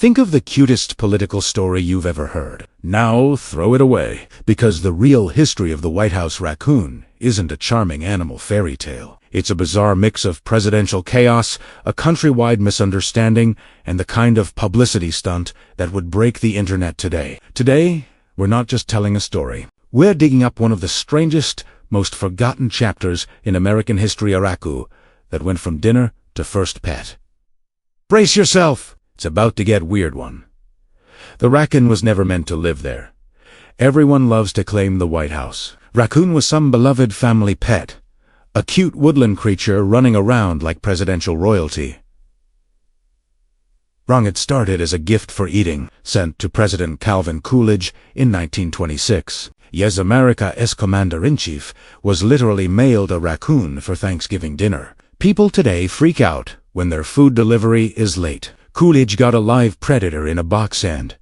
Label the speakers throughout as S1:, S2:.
S1: Think of the cutest political story you've ever heard. Now throw it away, because the real history of the White House raccoon isn't a charming animal fairy tale. It's a bizarre mix of presidential chaos, a countrywide misunderstanding, and the kind of publicity stunt that would break the internet today. Today, we're not just telling a story. We're digging up one of the strangest, most forgotten chapters in American history, a raccoon that went from dinner to first pet. Brace yourself! It's about to get weird one. The raccoon was never meant to live there. Everyone loves to claim the White House. Raccoon was some beloved family pet, a cute woodland creature running around like presidential royalty. Wrong, it started as a gift for eating, sent to President Calvin Coolidge in 1926. Yes, America's commander-in-chief was literally mailed a raccoon for Thanksgiving dinner. People today freak out when their food delivery is late. Coolidge got a live predator in a box and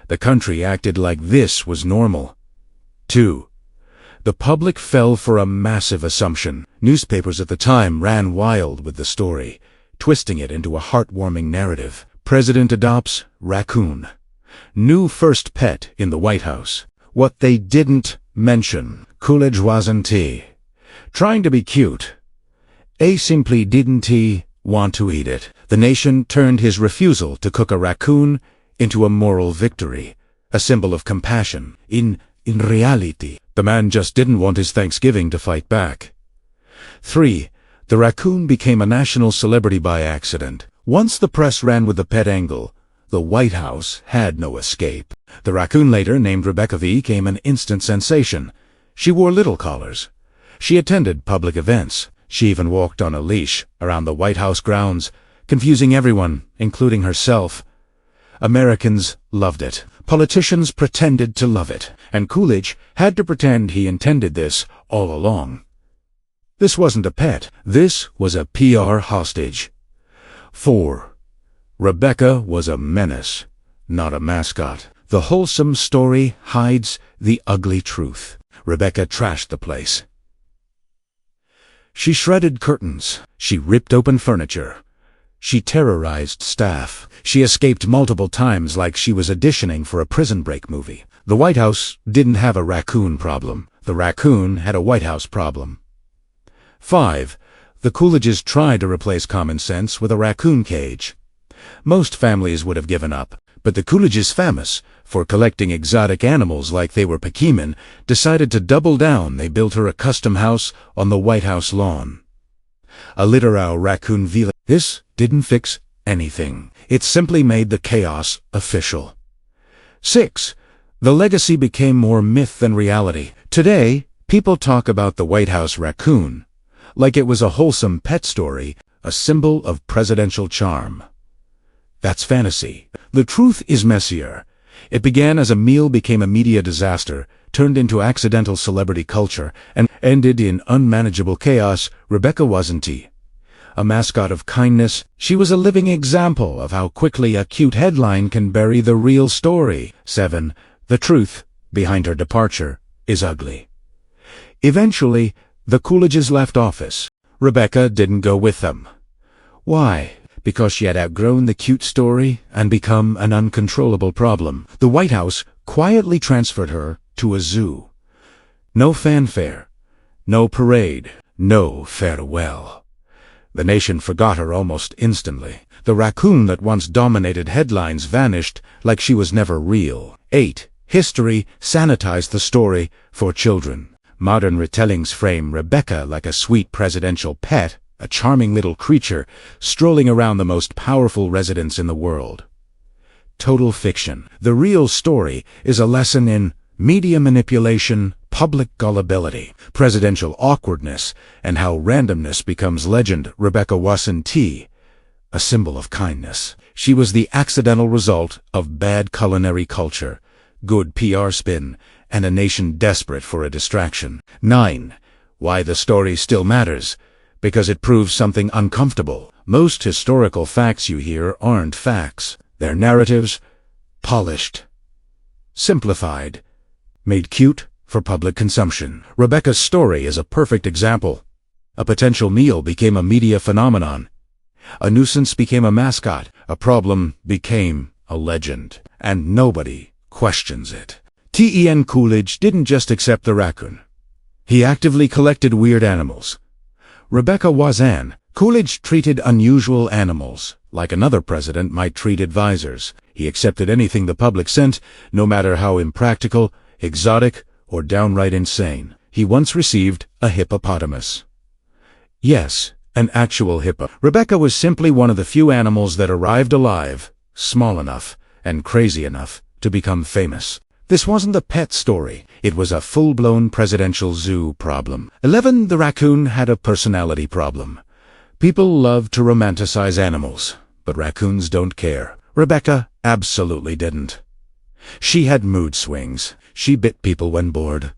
S1: the country acted like this was normal. 2. The public fell for a massive assumption. Newspapers at the time ran wild with the story, twisting it into a heartwarming narrative. President adopts raccoon. New first pet in the White House. What they didn't mention, Coolidge wasn't trying to be cute. Simply didn't want to eat it. The nation turned his refusal to cook a raccoon into a moral victory, a symbol of compassion. In reality, the man just didn't want his Thanksgiving to fight back. 3. The raccoon became a national celebrity by accident. Once the press ran with the pet angle, the White House had no escape. The raccoon, later named Rebecca, became an instant sensation. She wore little collars. She attended public events. She even walked on a leash around the White House grounds, confusing everyone, including herself. Americans loved it. Politicians pretended to love it. And Coolidge had to pretend he intended this all along. This wasn't a pet. This was a PR hostage. 4. Rebecca was a menace, not a mascot. The wholesome story hides the ugly truth. Rebecca trashed the place. She shredded curtains. She ripped open furniture. She terrorized staff. She escaped multiple times like she was auditioning for a Prison Break movie. The White House didn't have a raccoon problem. The raccoon had a White House problem. 5. The Coolidges tried to replace common sense with a raccoon cage. Most families would have given up, but the Coolidges, famous for collecting exotic animals like they were Pokemon, decided to double down. They built her a custom house on the White House lawn. A literal raccoon villa. This didn't fix anything. It simply made the chaos official. 6. The legacy became more myth than reality. Today, people talk about the White House raccoon like it was a wholesome pet story, a symbol of presidential charm. That's fantasy. The truth is messier. It began as a meal, became a media disaster, turned into accidental celebrity culture, and ended in unmanageable chaos. Rebecca wasn't a mascot of kindness. She was a living example of how quickly a cute headline can bury the real story. 7. The truth behind her departure is ugly. Eventually, the Coolidges left office. Rebecca didn't go with them. Why? Because she had outgrown the cute story and become an uncontrollable problem. The White House quietly transferred her to a zoo. No fanfare, no parade, no farewell. The nation forgot her almost instantly. The raccoon that once dominated headlines vanished like she was never real. 8. History sanitized the story for children. Modern retellings frame Rebecca like a sweet presidential pet, a charming little creature strolling around the most powerful residence in the world. Total fiction. The real story is a lesson in media manipulation, public gullibility, presidential awkwardness, and how randomness becomes legend. Rebecca wasn't a symbol of kindness. She was the accidental result of bad culinary culture, good PR spin, and a nation desperate for a distraction. 9. Why the story still matters. Because it proves something uncomfortable. Most historical facts you hear aren't facts. They're narratives, polished, simplified, made cute for public consumption. Rebecca's story is a perfect example. A potential meal became a media phenomenon. A nuisance became a mascot. A problem became a legend, and nobody questions it. Coolidge didn't just accept the raccoon. He actively collected weird animals. Rebecca Wazan, Coolidge treated unusual animals like another president might treat advisors. He accepted anything the public sent, no matter how impractical, exotic, or downright insane. He once received a hippopotamus. Yes, an actual hippo. Rebecca was simply one of the few animals that arrived alive, small enough, and crazy enough to become famous. This wasn't a pet story. It was a full-blown presidential zoo problem. 11. The raccoon had a personality problem. People love to romanticize animals, but raccoons don't care. Rebecca absolutely didn't. She had mood swings. She bit people when bored.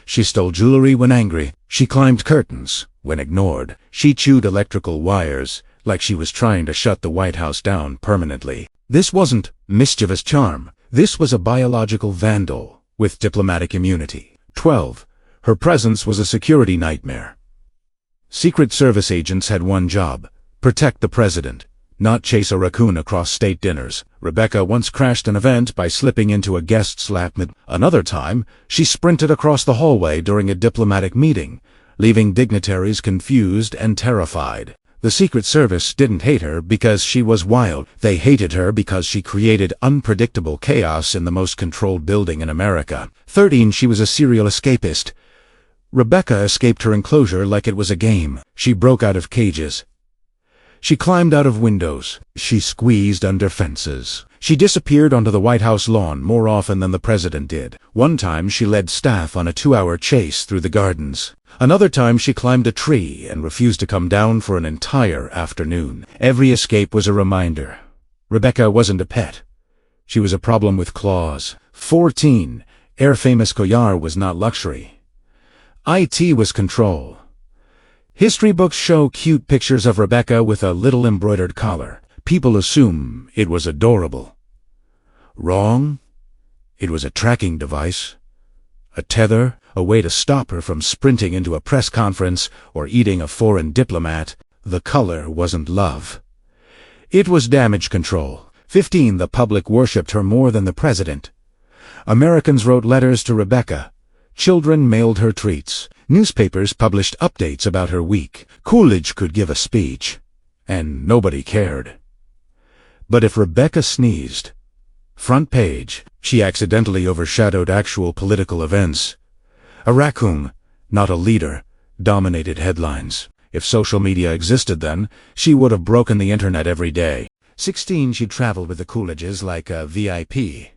S1: She stole jewelry when angry. She climbed curtains when ignored. She chewed electrical wires like she was trying to shut the White House down permanently. This wasn't mischievous charm. This was a biological vandal with diplomatic immunity. 12. Her presence was a security nightmare. Secret Service agents had one job: protect the president, not chase a raccoon across state dinners. Rebecca once crashed an event by slipping into a guest's lap. Another time, she sprinted across the hallway during a diplomatic meeting, leaving dignitaries confused and terrified. The Secret Service didn't hate her because she was wild. They hated her because she created unpredictable chaos in the most controlled building in America. 13. She was a serial escapist. Rebecca escaped her enclosure like it was a game. She broke out of cages. She climbed out of windows. She squeezed under fences. She disappeared onto the White House lawn more often than the president did. One time she led staff on a 2-hour chase through the gardens. Another time she climbed a tree and refused to come down for an entire afternoon. Every escape was a reminder. Rebecca wasn't a pet. She was a problem with claws. 14. Air-famous Coyar was not luxury. IT was control. History books show cute pictures of Rebecca with a little embroidered collar. People assume it was adorable. Wrong. It was a tracking device, a tether, a way to stop her from sprinting into a press conference or eating a foreign diplomat. The color wasn't love. It was damage control. 15. The public worshipped her more than the president. Americans wrote letters to Rebecca. Children mailed her treats. Newspapers published updates about her week. Coolidge could give a speech, and nobody cared. But if Rebecca sneezed, front page, she accidentally overshadowed actual political events. A raccoon, not a leader, dominated headlines. If social media existed then, she would have broken the internet every day. 16. She traveled with the Coolidges like a VIP.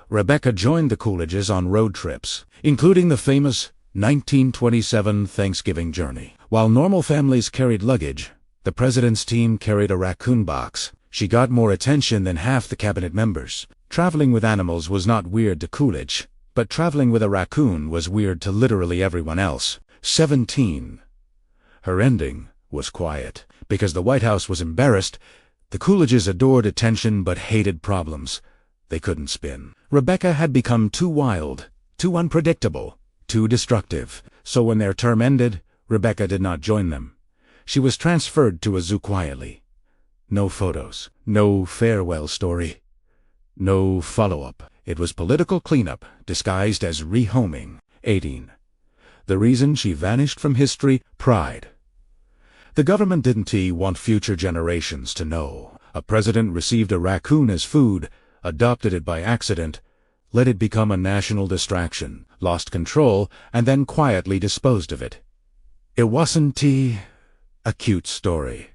S1: Rebecca joined the Coolidges on road trips, including the famous 1927 Thanksgiving journey. While normal families carried luggage, the president's team carried a raccoon box. She got more attention than half the cabinet members. Traveling with animals was not weird to Coolidge, but traveling with a raccoon was weird to literally everyone else. 17. Her ending was quiet. Because the White House was embarrassed, the Coolidges adored attention but hated problems. They couldn't spin. Rebecca had become too wild, too unpredictable, too destructive. So when their term ended, Rebecca did not join them. She was transferred to a zoo quietly. No photos, no farewell story, no follow-up. It was political cleanup disguised as rehoming. 18. The reason she vanished from history: pride. The government didn't want future generations to know. A president received a raccoon as food, adopted it by accident, let it become a national distraction, lost control, and then quietly disposed of it. It wasn't a cute story.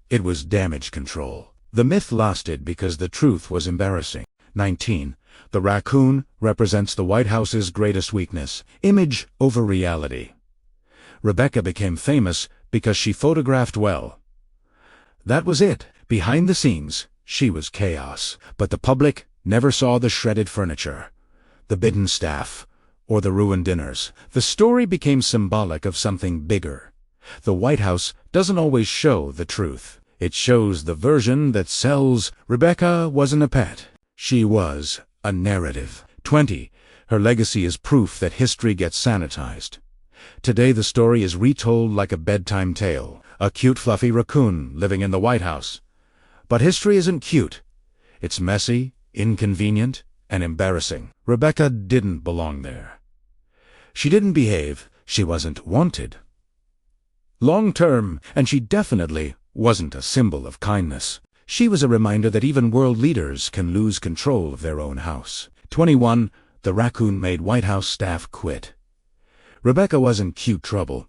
S1: It was damage control. The myth lasted because the truth was embarrassing. 19. The raccoon represents the White House's greatest weakness: image over reality. Rebecca became famous because she photographed well. That was it. Behind the scenes, she was chaos. But the public never saw the shredded furniture, the bitten staff, or the ruined dinners. The story became symbolic of something bigger. The White House doesn't always show the truth. It shows the version that sells. Rebecca wasn't a pet. She was a narrative. 20. Her legacy is proof that history gets sanitized. Today the story is retold like a bedtime tale. A cute fluffy raccoon living in the White House. But history isn't cute. It's messy, inconvenient, and embarrassing. Rebecca didn't belong there. She didn't behave. She wasn't wanted. Long-term, and she definitely wasn't a symbol of kindness. She was a reminder that even world leaders can lose control of their own house. 21. The Raccoon made White House staff quit. Rebecca wasn't cute trouble.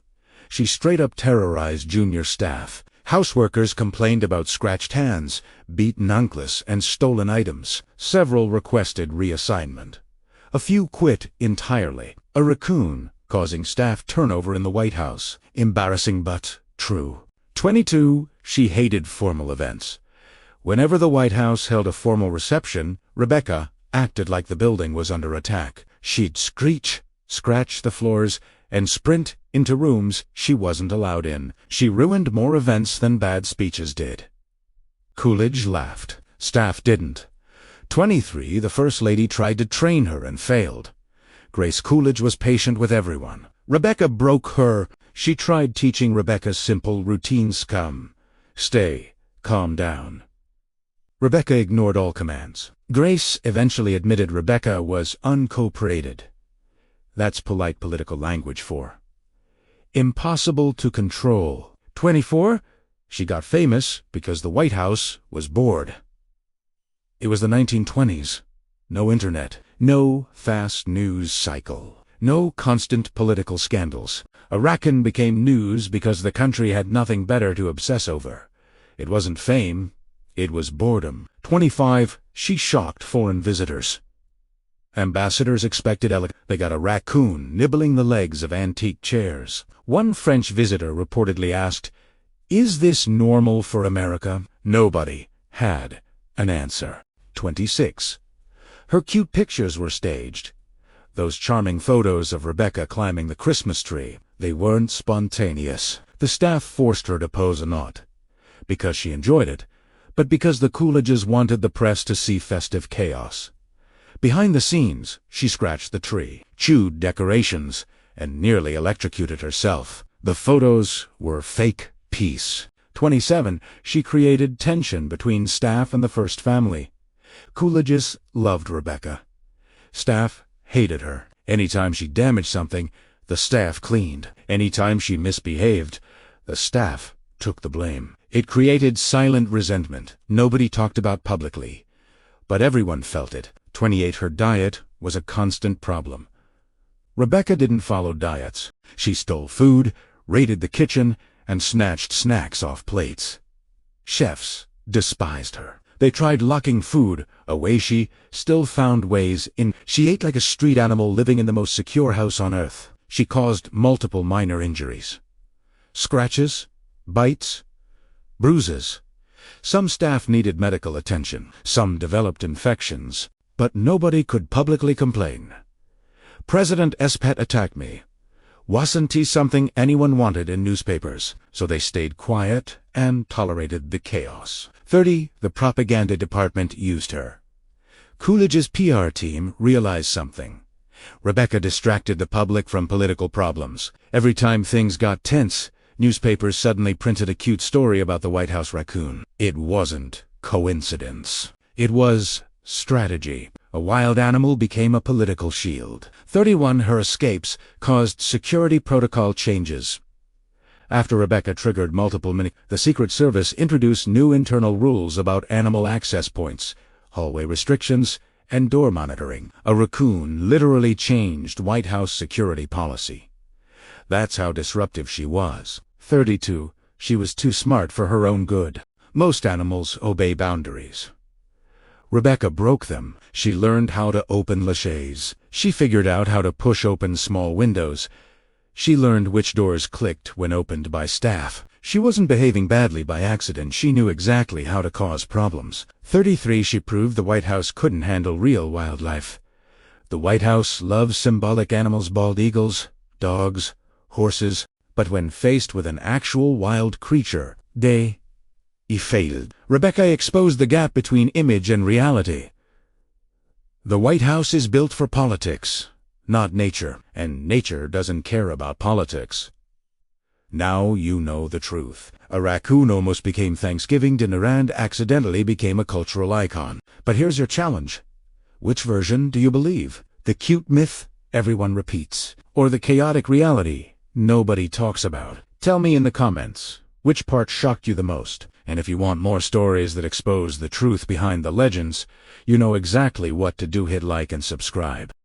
S1: She straight-up terrorized junior staff. Houseworkers complained about scratched hands, beaten ankles, and stolen items. Several requested reassignment. A few quit entirely. A raccoon, causing staff turnover in the White House. Embarrassing but true. 22. She hated formal events. Whenever the White House held a formal reception, Rebecca acted like the building was under attack. She'd screech, scratch the floors, and sprint into rooms she wasn't allowed in. She ruined more events than bad speeches did. Coolidge laughed. Staff didn't. 23. The First Lady tried to train her and failed. Grace Coolidge was patient with everyone. Rebecca broke her. She tried teaching Rebecca's simple routines. Come, stay, calm down. Rebecca ignored all commands. Grace eventually admitted Rebecca was uncooperated. That's polite political language for impossible to control. 24. She got famous because the White House was bored. It was the 1920s. No internet. No fast news cycle. No constant political scandals. A raccoon became news because the country had nothing better to obsess over. It wasn't fame. It was boredom. 25. She shocked foreign visitors. Ambassadors expected elegance. They got a raccoon nibbling the legs of antique chairs. One French visitor reportedly asked, "Is this normal for America?" Nobody had an answer. 26. Her cute pictures were staged. Those charming photos of Rebecca climbing the Christmas tree, they weren't spontaneous. The staff forced her to pose not because she enjoyed it, but because the Coolidges wanted the press to see festive chaos. Behind the scenes, she scratched the tree, chewed decorations, and nearly electrocuted herself. The photos were fake peace. 27. She created tension between staff and the First Family. Coolidges loved Rebecca. Staff hated her. Anytime she damaged something, the staff cleaned. Anytime she misbehaved, the staff took the blame. It created silent resentment. Nobody talked about publicly, but everyone felt it. 28. Her diet was a constant problem. Rebecca didn't follow diets. She stole food, raided the kitchen, and snatched snacks off plates. Chefs despised her. They tried locking food away. She still found ways in. She ate like a street animal living in the most secure house on earth. She caused multiple minor injuries. Scratches, bites, bruises. Some staff needed medical attention. Some developed infections. But nobody could publicly complain. President Espet attacked me. Wasn't he something anyone wanted in newspapers? So they stayed quiet and tolerated the chaos. 30. The propaganda department used her. Coolidge's PR team realized something. Rebecca distracted the public from political problems. Every time things got tense, newspapers suddenly printed a cute story about the White House raccoon. It wasn't coincidence. It was strategy. A wild animal became a political shield. 31. Her escapes caused security protocol changes. After Rebecca triggered multiple the Secret Service introduced new internal rules about animal access points, hallway restrictions, and door monitoring. A raccoon literally changed White House security policy. That's how disruptive she was. 32. She was too smart for her own good. Most animals obey boundaries. Rebecca broke them. She learned how to open laches. She figured out how to push open small windows. She learned which doors clicked when opened by staff. She wasn't behaving badly by accident. She knew exactly how to cause problems. 33. She proved the White House couldn't handle real wildlife. The White House loves symbolic animals, bald eagles, dogs, horses, but when faced with an actual wild creature, they failed. Rebecca exposed the gap between image and reality. The White House is built for politics, not nature, and nature doesn't care about politics. Now you know the truth. A raccoon almost became Thanksgiving dinner and accidentally became a cultural icon. But here's your challenge. Which version do you believe? The cute myth everyone repeats, or the chaotic reality nobody talks about? Tell me in the comments, which part shocked you the most? And if you want more stories that expose the truth behind the legends, you know exactly what to do. Hit like and subscribe.